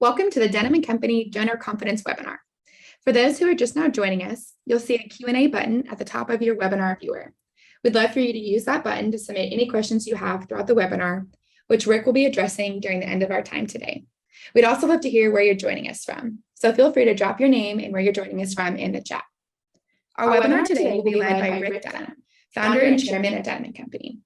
Welcome to the Dunham+Company Donor Confidence webinar. For those who are just now joining us, you'll see a Q&A button at the top of your webinar viewer. We'd love for you to use that button to submit any questions you have throughout the webinar, which Rick will be addressing during the end of our time today. We'd also love to hear where you're joining us from, so feel free to drop your name and where you're joining us from in the chat. Our webinar today will be led by Rick Dunham, founder and chairman at Dunham+Company.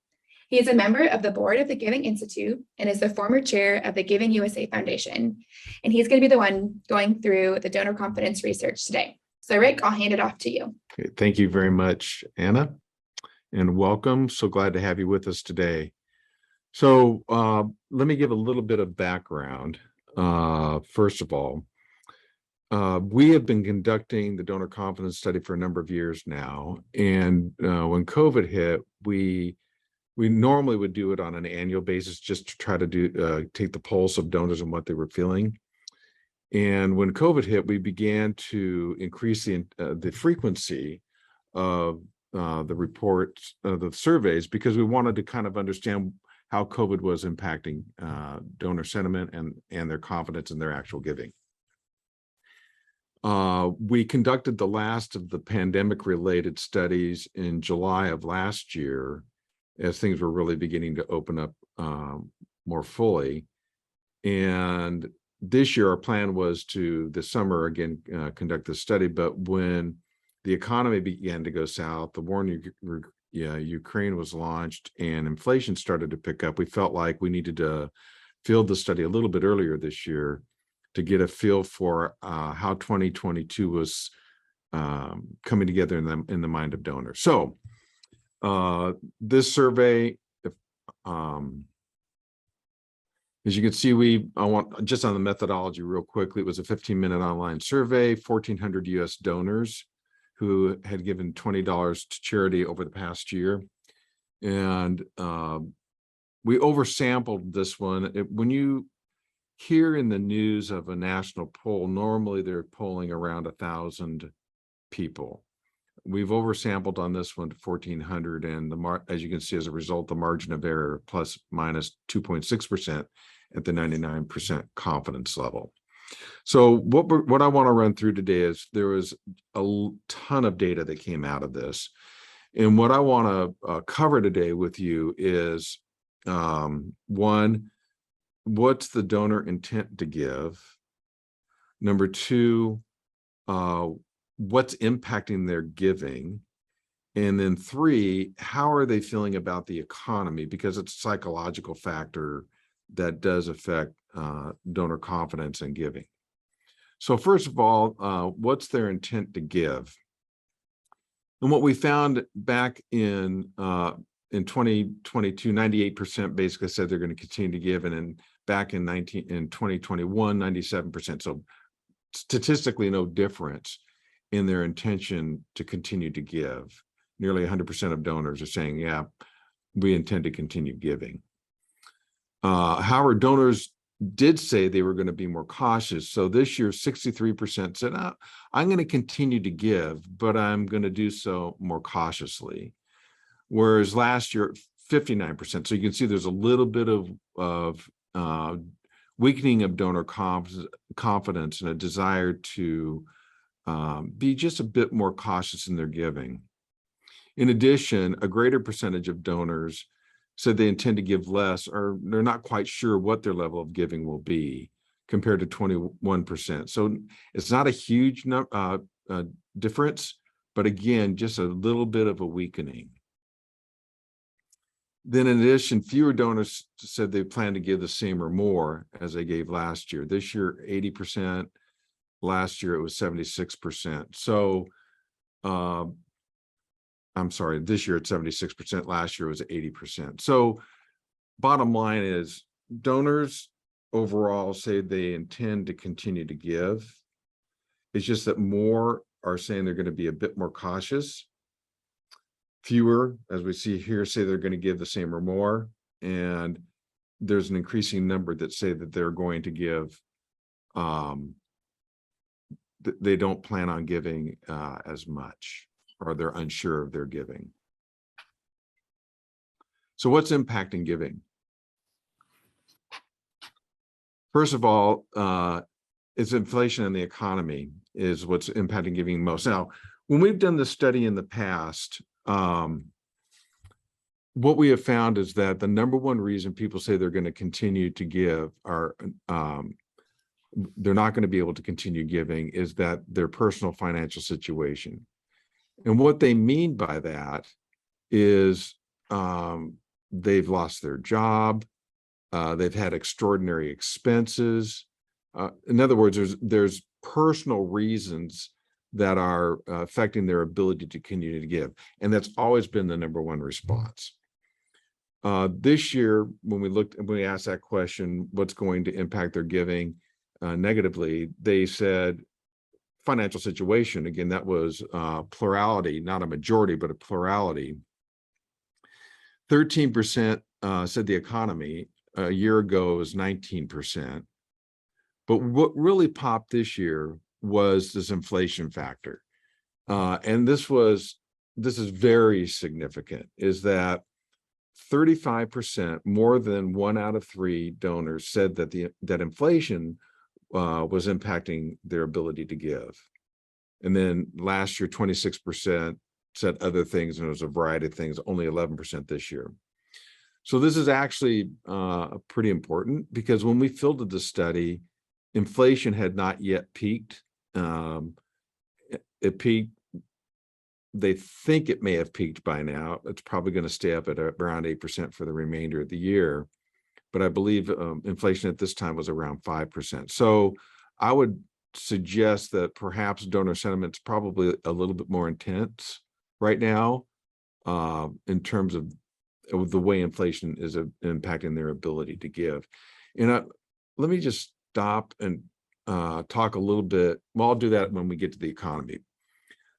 He is a member of the board of the Giving Institute and is the former chair of the Giving USA Foundation. And he's going to be the one going through the donor confidence research today. So Rick, I'll hand it off to you. Okay, thank you very much, Anna, and welcome. So glad to have you with us today. So let me give a little bit of background. First of all, we have been conducting the donor confidence study for a number of years now. And when COVID hit, we normally would do it on an annual basis just to try to take the pulse of donors and what they were feeling. And when COVID hit, we began to increase the frequency of the reports, the surveys, because we wanted to kind of understand how COVID was impacting donor sentiment and their confidence in their actual giving. We conducted the last of the pandemic-related studies in July of last year, as things were really beginning to open up more fully. And this year, our plan was to, this summer, again, conduct the study. But when the economy began to go south, the war in Ukraine was launched, and inflation started to pick up, we felt like we needed to field the study a little bit earlier this year to get a feel for how 2022 was coming together in the mind of donors. So this survey, as you can see, I want just on the methodology real quickly, it was a 15-minute online survey, 1,400 US donors who had given $20 to charity over the past year. And we oversampled this one. When you hear in the news of a national poll, normally they're polling around 1,000 people. We've oversampled on this one to 1,400, and as you can see, as a result, the margin of error plus minus 2.6% at the 99% confidence level. So what I want to run through today is there was a ton of data that came out of this, and what I want to cover today with you is one, what's the donor intent to give? Number two, what's impacting their giving? And then three, how are they feeling about the economy? Because it's a psychological factor that does affect donor confidence and giving. So first of all, what's their intent to give? And what we found back in 2022, 98% basically said they're going to continue to give, and then back in 2021, 97%. So statistically, no difference in their intention to continue to give. Nearly 100% of donors are saying, yeah, we intend to continue giving. However, donors did say they were going to be more cautious. So this year, 63% said, I'm going to continue to give, but I'm going to do so more cautiously. Whereas last year, 59%. So you can see there's a little bit of weakening of donor confidence and a desire to be just a bit more cautious in their giving. In addition, a greater percentage of donors said they intend to give less, or they're not quite sure what their level of giving will be, compared to 21%. So it's not a huge difference, but again, just a little bit of a weakening. Then in addition, fewer donors said they plan to give the same or more as they gave last year. This year, 80%. Last year, it was 76%. So, I'm sorry, this year it's 76%. Last year was 80%. So bottom line is donors overall say they intend to continue to give. It's just that more are saying they're going to be a bit more cautious. Fewer, as we see here, say they're going to give the same or more. And there's an increasing number that say that they're going to give, they don't plan on giving as much, or they're unsure of their giving. So what's impacting giving? First of all, it's inflation in the economy is what's impacting giving most. Now, when we've done this study in the past, what we have found is that the number one reason people say they're going to continue to give are they're not going to be able to continue giving is that their personal financial situation. And what they mean by that is they've lost their job, they've had extraordinary expenses. In other words, there's personal reasons that are affecting their ability to continue to give. And that's always been the number one response. This year, when we asked that question, what's going to impact their giving negatively, they said financial situation. Again, that was plurality, not a majority, but a plurality. 13% said the economy. A year ago, it was 19%. But what really popped this year was this inflation factor. And this is very significant, is that 35%, more than 1 out of 3 donors said that inflation was impacting their ability to give. And then last year, 26% said other things, and it was a variety of things, only 11% this year. So this is actually pretty important, because when we filtered the study, inflation had not yet peaked. It peaked. They think it may have peaked by now. It's probably going to stay up at around 8% for the remainder of the year. But I believe inflation at this time was around 5%. So I would suggest that perhaps donor sentiment's probably a little bit more intense right now in terms of the way inflation is impacting their ability to give. And let me just stop and talk a little bit. Well, I'll do that when we get to the economy.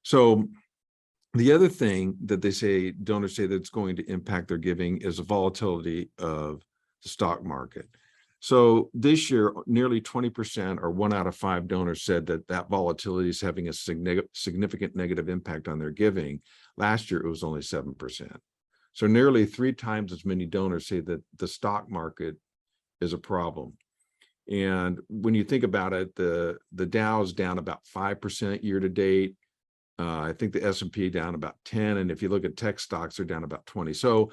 So the other thing that donors say that's going to impact their giving is the volatility of the stock market. So this year, nearly 20%, or 1 out of 5 donors, said that volatility is having a significant negative impact on their giving. Last year, it was only 7%. So nearly 3 times as many donors say that the stock market is a problem. And when you think about it, the Dow is down about 5% year to date. I think the S&P down about 10. And if you look at tech stocks, they're down about 20. So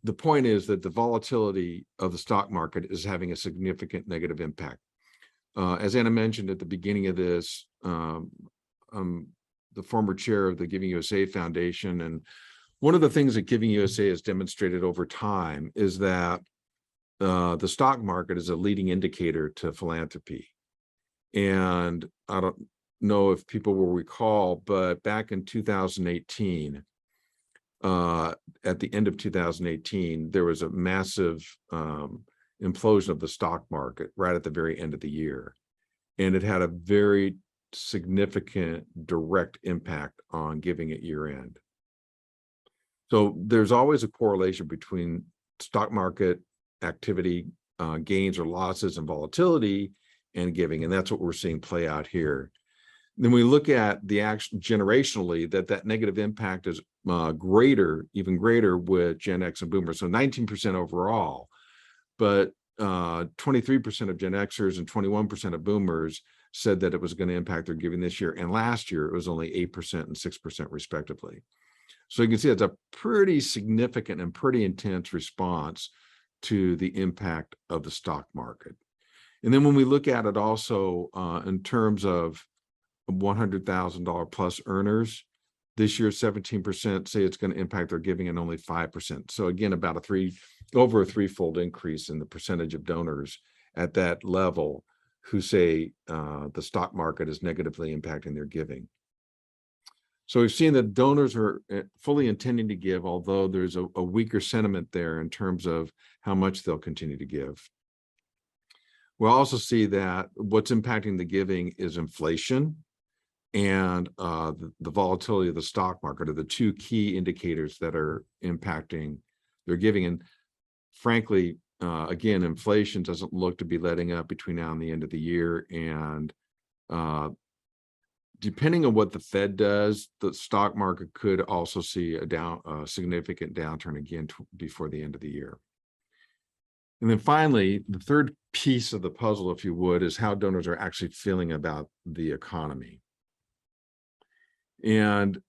the point is that the volatility of the stock market is having a significant negative impact. As Anna mentioned at the beginning of this, I'm the former chair of the Giving USA Foundation. And one of the things that Giving USA has demonstrated over time is that the stock market is a leading indicator to philanthropy. And I don't know if people will recall, but back in 2018, at the end of 2018, there was a massive implosion of the stock market right at the very end of the year. And it had a very significant direct impact on giving at year end. So there's always a correlation between stock market activity, gains or losses, and volatility and giving. And that's what we're seeing play out here. Then we look at the action generationally, that negative impact is even greater with Gen X and Boomers. So 19% overall, but 23% of Gen Xers and 21% of Boomers said that it was going to impact their giving this year. And last year, it was only 8% and 6% respectively. So you can see it's a pretty significant and pretty intense response to the impact of the stock market. And then when we look at it also in terms of $100,000 plus earners, this year 17% say it's going to impact their giving, and only 5%. So again, about over a 3-fold increase in the percentage of donors at that level who say the stock market is negatively impacting their giving. So we've seen that donors are fully intending to give, although there's a weaker sentiment there in terms of how much they'll continue to give. We'll also see that what's impacting the giving is inflation and the volatility of the stock market are the 2 key indicators that are impacting their giving. And frankly, again, inflation doesn't look to be letting up between now and the end of the year. And depending on what the Fed does, the stock market could also see a significant downturn again before the end of the year. And then finally, the third piece of the puzzle, if you would, is how donors are actually feeling about the economy. And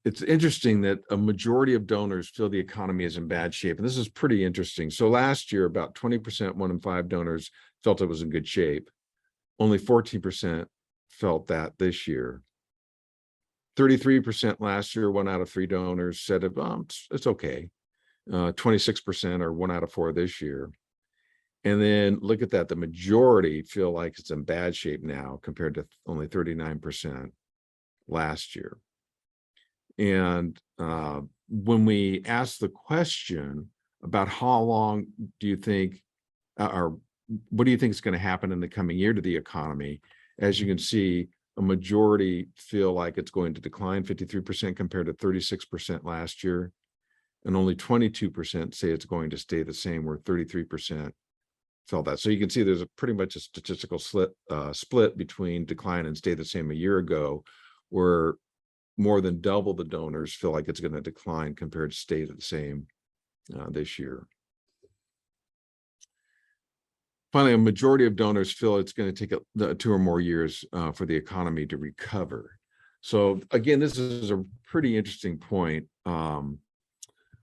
it's interesting that a majority of donors feel the economy is in bad shape. And this is pretty interesting. So last year, about 20%, 1 in 5 donors felt it was in good shape. Only 14% felt that this year. 33% last year, 1 out of 3 donors said it's okay. 26% or 1 out of 4 this year. And then look at that, the majority feel like it's in bad shape now compared to only 39% last year. And when we ask the question about how long do you think, or what do you think is going to happen in the coming year to the economy, as you can see, a majority feel like it's going to decline, 53% compared to 36% last year. And only 22% say it's going to stay the same, where 33% felt that. So you can see there's pretty much a statistical split between decline and stay the same a year ago, where more than double the donors feel like it's going to decline compared to stay the same this year. Finally, a majority of donors feel it's going to take 2 or more years for the economy to recover. So again, this is a pretty interesting point,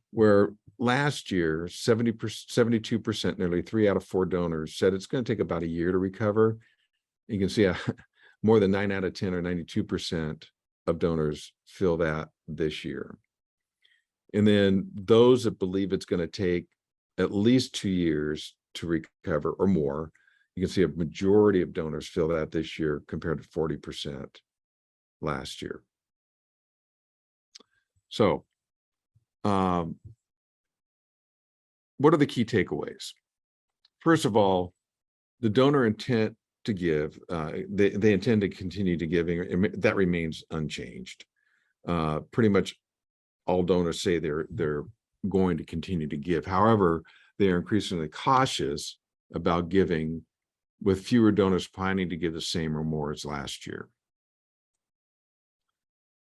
where last year, 72%, nearly 3 out of 4 donors said it's going to take about a year to recover. You can see more than 9 out of 10 or 92% of donors feel that this year. And then those that believe it's going to take at least 2 years to recover or more, you can see a majority of donors feel that this year compared to 40% last year. So, what are the key takeaways? First of all, the donor intent to give, they intend to continue to giving, that remains unchanged. Pretty much all donors say they're going to continue to give. However, they are increasingly cautious about giving, with fewer donors planning to give the same or more as last year.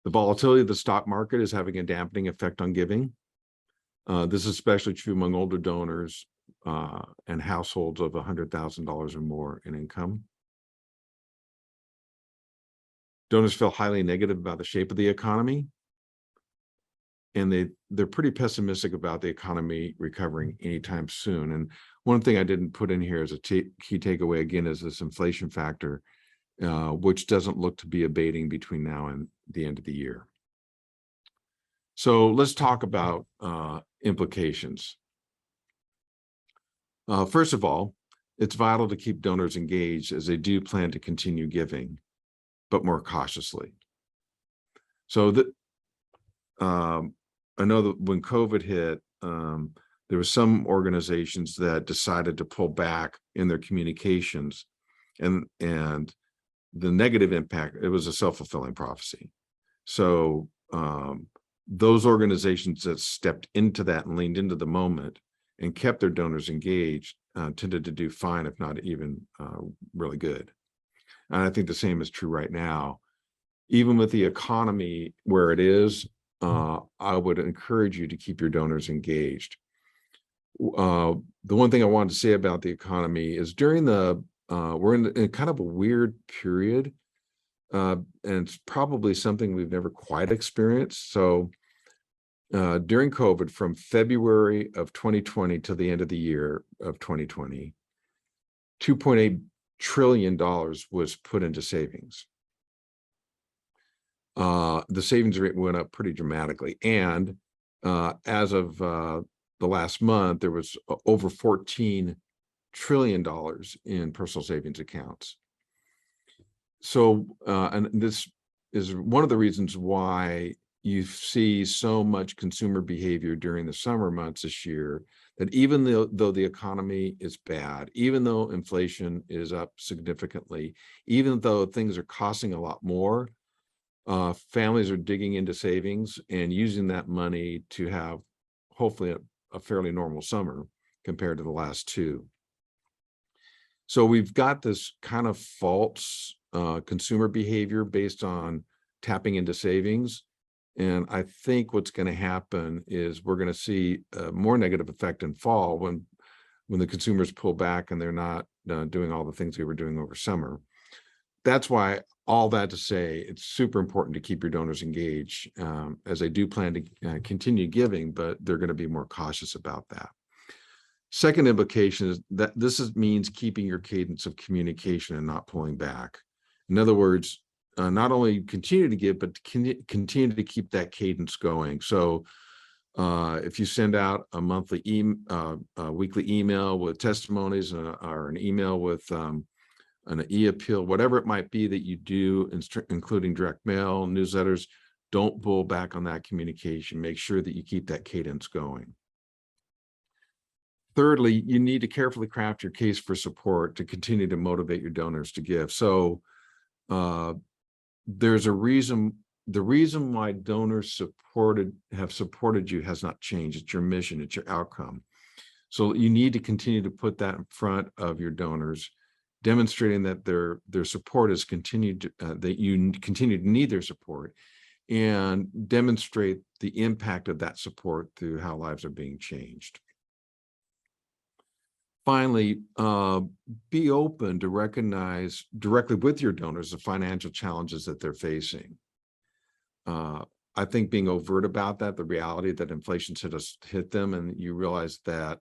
The volatility of the stock market is having a dampening effect on giving. This is especially true among older donors and households of $100,000 or more in income. Donors feel highly negative about the shape of the economy, and they're pretty pessimistic about the economy recovering anytime soon. And one thing I didn't put in here as a key takeaway, again, is this inflation factor, which doesn't look to be abating between now and the end of the year. So let's talk about implications. First of all, it's vital to keep donors engaged as they do plan to continue giving, but more cautiously. So I know that when COVID hit, there were some organizations that decided to pull back in their communications, and the negative impact, it was a self-fulfilling prophecy. So those organizations that stepped into that and leaned into the moment and kept their donors engaged tended to do fine, if not even really good. And I think the same is true right now. Even with the economy where it is, I would encourage you to keep your donors engaged. The one thing I wanted to say about the economy is during we're in kind of a weird period, and it's probably something we've never quite experienced. So during COVID, from February of 2020 to the end of the year of 2020, $2.8 trillion was put into savings. The savings rate went up pretty dramatically. And as of the last month, there was over $14 trillion in personal savings accounts. So, and this is one of the reasons why you see so much consumer behavior during the summer months this year, that even though the economy is bad, even though inflation is up significantly, even though things are costing a lot more, families are digging into savings and using that money to have hopefully a fairly normal summer compared to the last two. So we've got this kind of false consumer behavior based on tapping into savings. And I think what's going to happen is we're going to see a more negative effect in fall when the consumers pull back and they're not doing all the things they were doing over summer. That's why, all that to say, it's super important to keep your donors engaged, as they do plan to continue giving, but they're going to be more cautious about that. Second implication is that means keeping your cadence of communication and not pulling back. In other words, not only continue to give, but continue to keep that cadence going. So if you send out a monthly weekly email with testimonies, or an email with an e-appeal, whatever it might be that you do, including direct mail, newsletters, don't pull back on that communication. Make sure that you keep that cadence going. Thirdly, you need to carefully craft your case for support to continue to motivate your donors to give. So there's a reason. The reason why donors have supported you has not changed. It's your mission, it's your outcome. So you need to continue to put that in front of your donors, demonstrating that their support is continued, that you continue to need their support, and demonstrate the impact of that support through how lives are being changed. Finally, be open to recognize directly with your donors the financial challenges that they're facing. I think being overt about that, the reality that inflation's hit them, and you realize that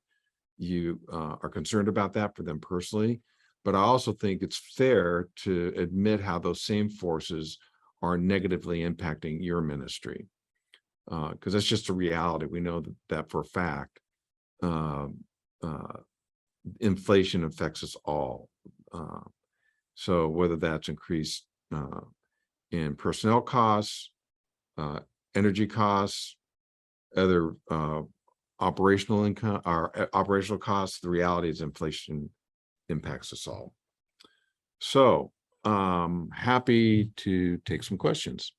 you are concerned about that for them personally. But I also think it's fair to admit how those same forces are negatively impacting your ministry, because that's just a reality. We know that for a fact. Inflation affects us all. So whether that's increased in personnel costs, energy costs, other operational income or operational costs, the reality is inflation impacts us all. So happy to take some questions.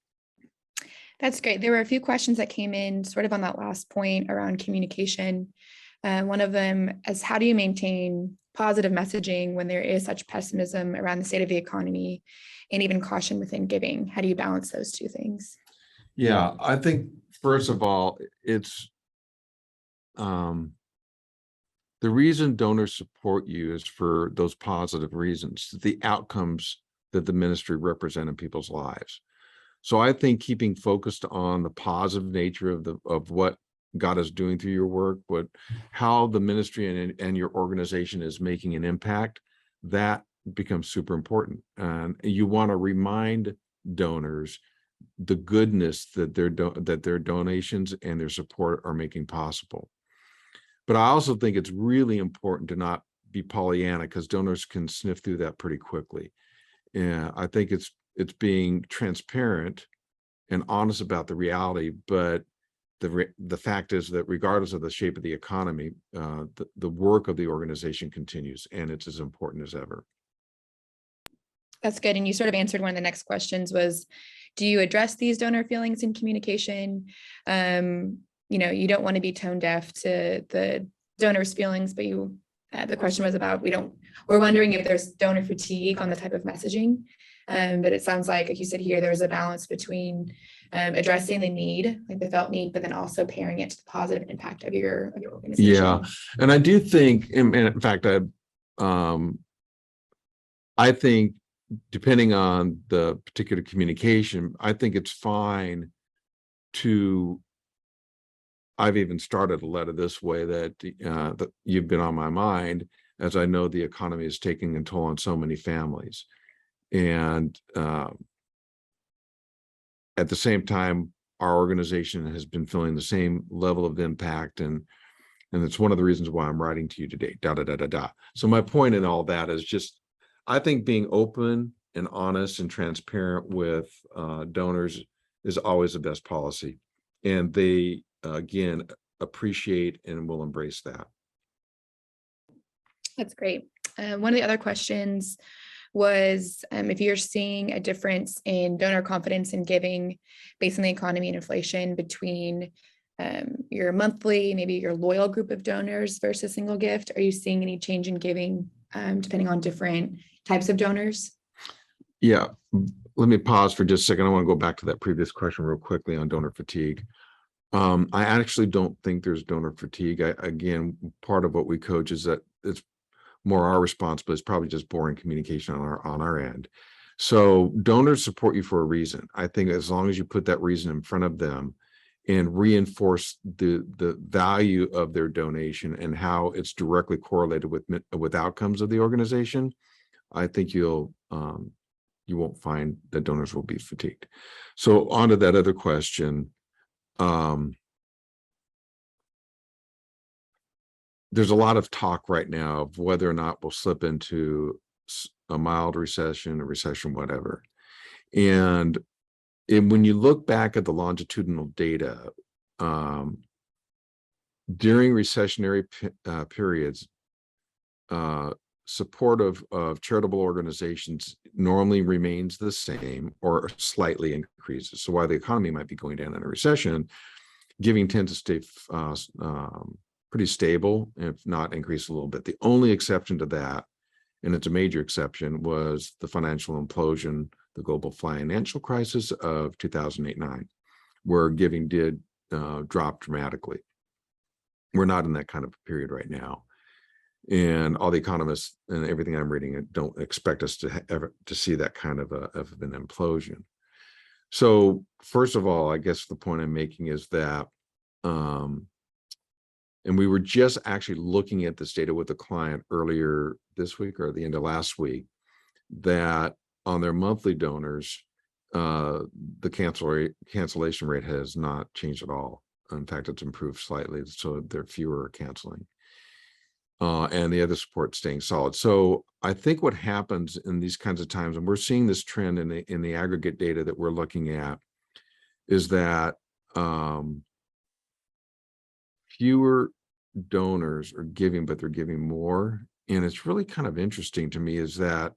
That's great. There were a few questions that came in sort of on that last point around communication. One of them is, how do you maintain positive messaging when there is such pessimism around the state of the economy and even caution within giving? How do you balance those two things? Yeah, I think first of all, it's the reason donors support you is for those positive reasons, the outcomes that the ministry represent in people's lives. So I think keeping focused on the positive nature of what God is doing through your work, how the ministry and your organization is making an impact, that becomes super important. And you want to remind donors the goodness that their donations and their support are making possible. But I also think it's really important to not be Pollyanna, because donors can sniff through that pretty quickly. And I think it's being transparent and honest about the reality, but the fact is that regardless of the shape of the economy, the work of the organization continues, and it's as important as ever. That's good. And you sort of answered one of the next questions was, do you address these donor feelings in communication? You don't want to be tone deaf to the donor's feelings, but the question was about, we're wondering if there's donor fatigue on the type of messaging. But it sounds like you said here, there's a balance between addressing the need, like the felt need, but then also pairing it to the positive impact of your organization. Yeah, and I do think, and in fact, I think depending on the particular communication, I think it's fine to. I've even started a letter this way that you've been on my mind, as I know the economy is taking a toll on so many families. And at the same time, our organization has been feeling the same level of impact, and it's one of the reasons why I'm writing to you today. So my point in all that is just, I think being open and honest and transparent with donors is always the best policy, and they again appreciate and will embrace that. That's great. One of the other questions was if you're seeing a difference in donor confidence in giving based on the economy and inflation between your monthly, maybe your loyal group of donors versus single gift. Are you seeing any change in giving depending on different types of donors? Yeah, let me pause for just a second. I want to go back to that previous question real quickly on donor fatigue. I actually don't think there's donor fatigue. Again, part of what we coach is that it's more our responsibility. It's probably just boring communication on our end. So donors support you for a reason. I think as long as you put that reason in front of them and reinforce the value of their donation and how it's directly correlated with outcomes of the organization, I think you won't find that donors will be fatigued. So on to that other question. There's a lot of talk right now of whether or not we'll slip into a mild recession, a recession, whatever. And when you look back at the longitudinal data, during recessionary periods, support of charitable organizations normally remains the same or slightly increases. So while the economy might be going down in a recession, giving tends to stay pretty stable, if not increase a little bit. The only exception to that, and it's a major exception, was the financial implosion, the global financial crisis of 2008-9, where giving did drop dramatically. We're not in that kind of period right now. And all the economists and everything I'm reading don't expect us to ever to see that kind of an implosion. So first of all, I guess the point I'm making is that, and we were just actually looking at this data with a client earlier this week or the end of last week, that on their monthly donors, the cancellation rate has not changed at all. In fact, it's improved slightly, so there are fewer canceling. And the other support staying solid. So I think what happens in these kinds of times, and we're seeing this trend in the aggregate data that we're looking at, is that fewer donors are giving, but they're giving more. And it's really kind of interesting to me is that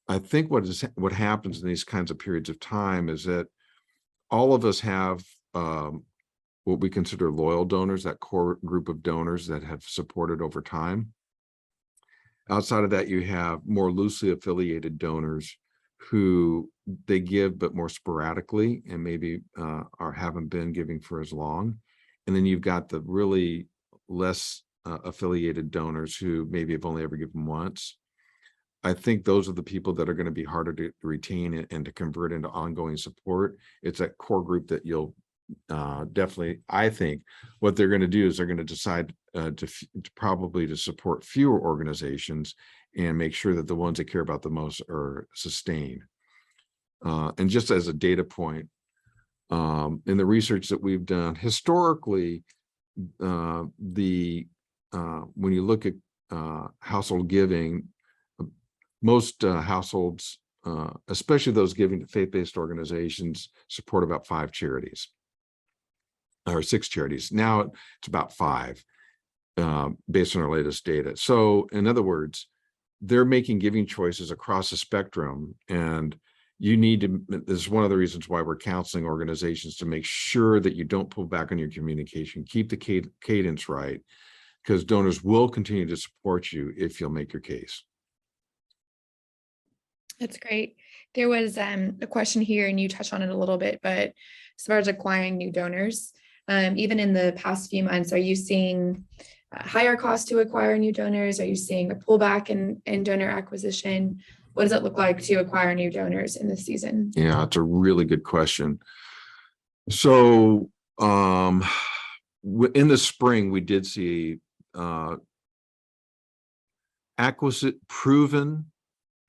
I think what happens in these kinds of periods of time is that all of us have what we consider loyal donors, that core group of donors that have supported over time. Outside of that, you have more loosely affiliated donors who they give but more sporadically and maybe haven't been giving for as long. And then you've got the really less affiliated donors who maybe have only ever given once. I think those are the people that are going to be harder to retain and to convert into ongoing support. It's that core group that you'll definitely, I think what they're going to do is they're going to decide to probably to support fewer organizations and make sure that the ones they care about the most are sustained. And just as a data point, in the research that we've done historically, when you look at household giving, most households, especially those giving to faith-based organizations, support about 5 charities or 6 charities. Now it's about 5 based on our latest data. So in other words, they're making giving choices across the spectrum, and you need to, this is one of the reasons why we're counseling organizations to make sure that you don't pull back on your communication, keep the cadence right, because donors will continue to support you if you'll make your case. That's great. There was a question here, and you touched on it a little bit, but as far as acquiring new donors, even in the past few months, are you seeing higher costs to acquire new donors? Are you seeing a pullback in donor acquisition? What does it look like to acquire new donors in this season? Yeah, it's a really good question. So in the spring, we did see proven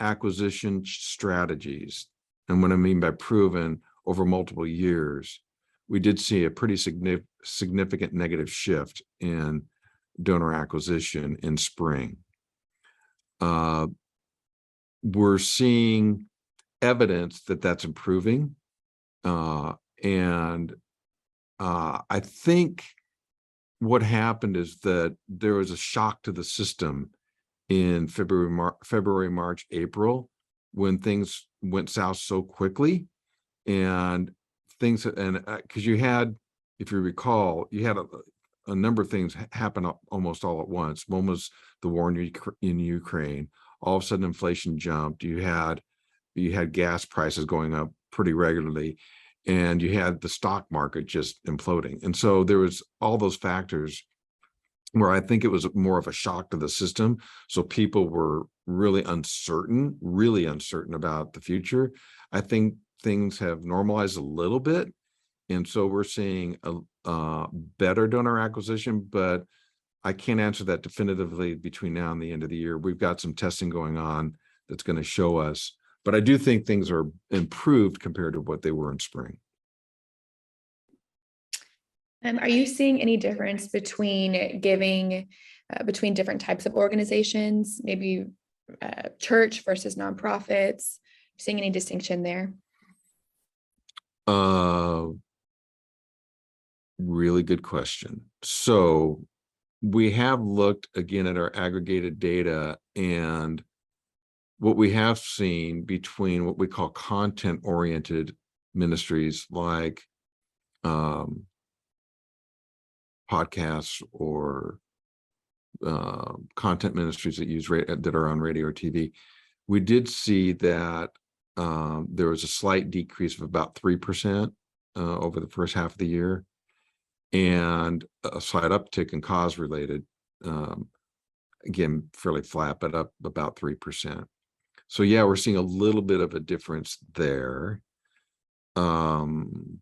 acquisition strategies. And what I mean by proven, over multiple years, we did see a pretty significant negative shift in donor acquisition in spring. We're seeing evidence that that's improving. And I think what happened is that there was a shock to the system in February, March, April, when things went south so quickly, and because you had, if you recall, you had a number of things happen almost all at once. One was the war in Ukraine. All of a sudden, inflation jumped. You had you had gas prices going up pretty regularly, and you had the stock market just imploding. And so there was all those factors where I think it was more of a shock to the system. So people were really uncertain about the future. I think things have normalized a little bit. And so we're seeing a better donor acquisition, but I can't answer that definitively between now and the end of the year. We've got some testing going on that's going to show us, but I do think things are improved compared to what they were in spring. Are you seeing any difference between giving between different types of organizations, maybe church versus nonprofits? Seeing any distinction there? Really good question. So we have looked again at our aggregated data, and what we have seen between what we call content-oriented ministries like podcasts or content ministries that are on radio or TV, we did see that there was a slight decrease of about 3% over the first half of the year, and a slight uptick in cause related, again, fairly flat, but up about 3%. So yeah, we're seeing a little bit of a difference there. Trying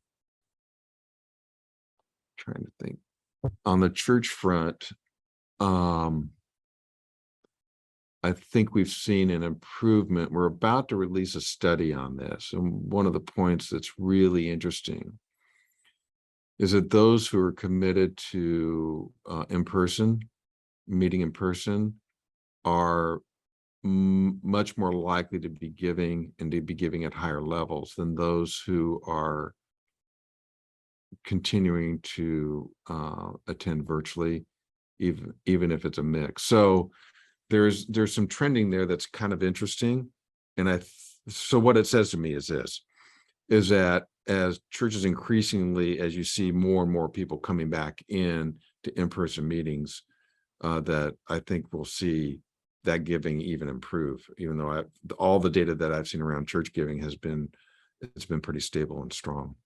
to think. On the church front, I think we've seen an improvement. We're about to release a study on this. And one of the points that's really interesting is that those who are committed to meeting in person, are much more likely to be giving and to be giving at higher levels than those who are continuing to attend virtually, even if it's a mix. So there's some trending there that's kind of interesting. And so what it says to me is this, is that as churches increasingly, as you see more and more people coming back in to in-person meetings, that I think we'll see that giving even improve, even though all the data that I've seen around church giving it's been pretty stable and strong.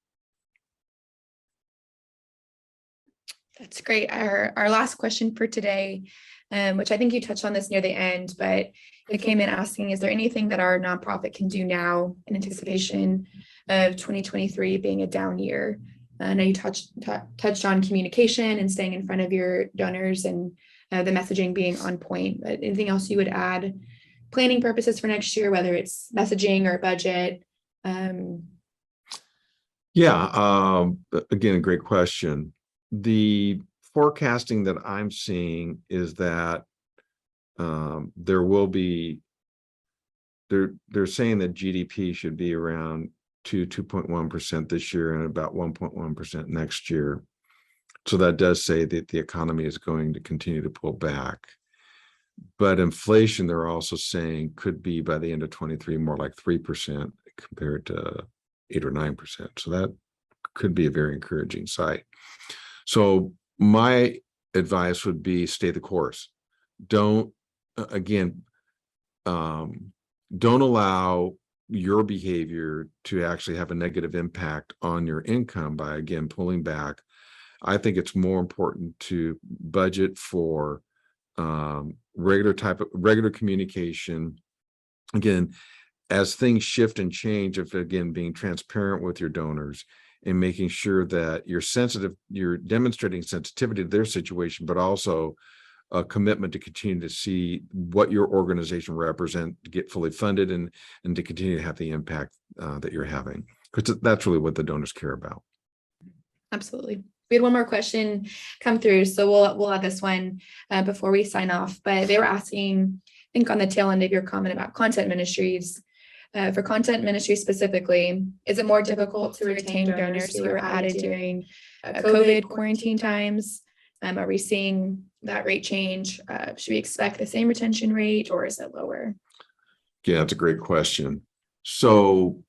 That's great. Our last question for today, which I think you touched on this near the end, but it came in asking, is there anything that our nonprofit can do now in anticipation of 2023 being a down year? I know you touched on communication and staying in front of your donors and the messaging being on point, but anything else you would add, planning purposes for next year, whether it's messaging or budget? Yeah, again, a great question. The forecasting that I'm seeing is that there will be, they're saying that GDP should be around 2.1% this year and about 1.1% next year. So that does say that the economy is going to continue to pull back. But inflation, they're also saying, could be by the end of 23 more like 3% compared to 8 or 9%. So that could be a very encouraging sight. So my advice would be stay the course. Don't allow your behavior to actually have a negative impact on your income by, again, pulling back. I think it's more important to budget for regular communication. Again, as things shift and change, again, being transparent with your donors and making sure that you're demonstrating sensitivity to their situation, but also a commitment to continue to see what your organization represents, to get fully funded and to continue to have the impact that you're having, because that's really what the donors care about. Absolutely. We had one more question come through, so we'll have this one before we sign off. But they were asking, I think on the tail end of your comment about content ministries, for content ministries specifically, is it more difficult to retain donors who are added during COVID quarantine times? Are we seeing that rate change? Should we expect the same retention rate, or is it lower? Yeah, that's a great question. So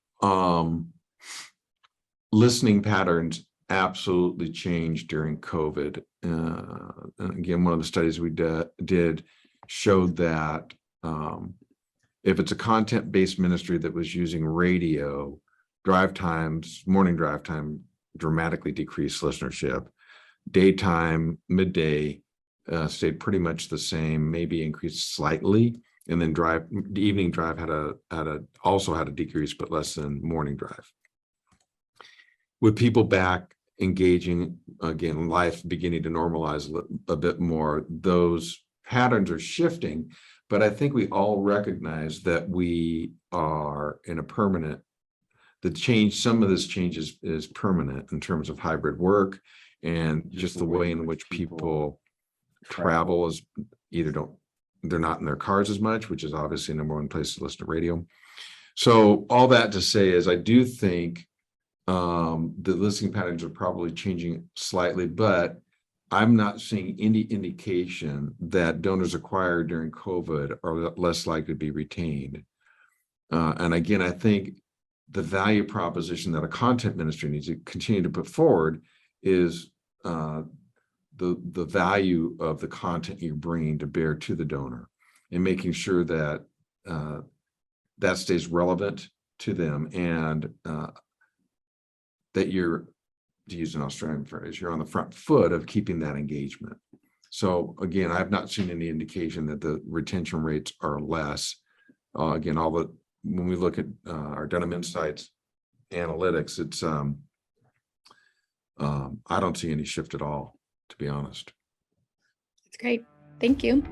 listening patterns absolutely changed during COVID. And again, one of the studies we did showed that If it's a content-based ministry that was using radio, morning drive time dramatically decreased listenership. Daytime, midday stayed pretty much the same, maybe increased slightly. And then the evening drive also had a decrease, but less than morning drive. With people back engaging again, life beginning to normalize a bit more, those patterns are shifting. But I think we all recognize that we are in a permanent, some of this change is permanent in terms of hybrid work and just the way in which people travel is they're not in their cars as much, which is obviously the number one place to listen to radio. So all that to say is I do think the listening patterns are probably changing slightly, but I'm not seeing any indication that donors acquired during COVID are less likely to be retained. And again, I think the value proposition that a content ministry needs to continue to put forward is the value of the content you're bringing to bear to the donor and making sure that that stays relevant to them and that you're, to use an Australian phrase, you're on the front foot of keeping that engagement. So again, I've not seen any indication that the retention rates are less. Again, when we look at our Dunham Insights analytics, it's I don't see any shift at all, to be honest. That's great. Thank you.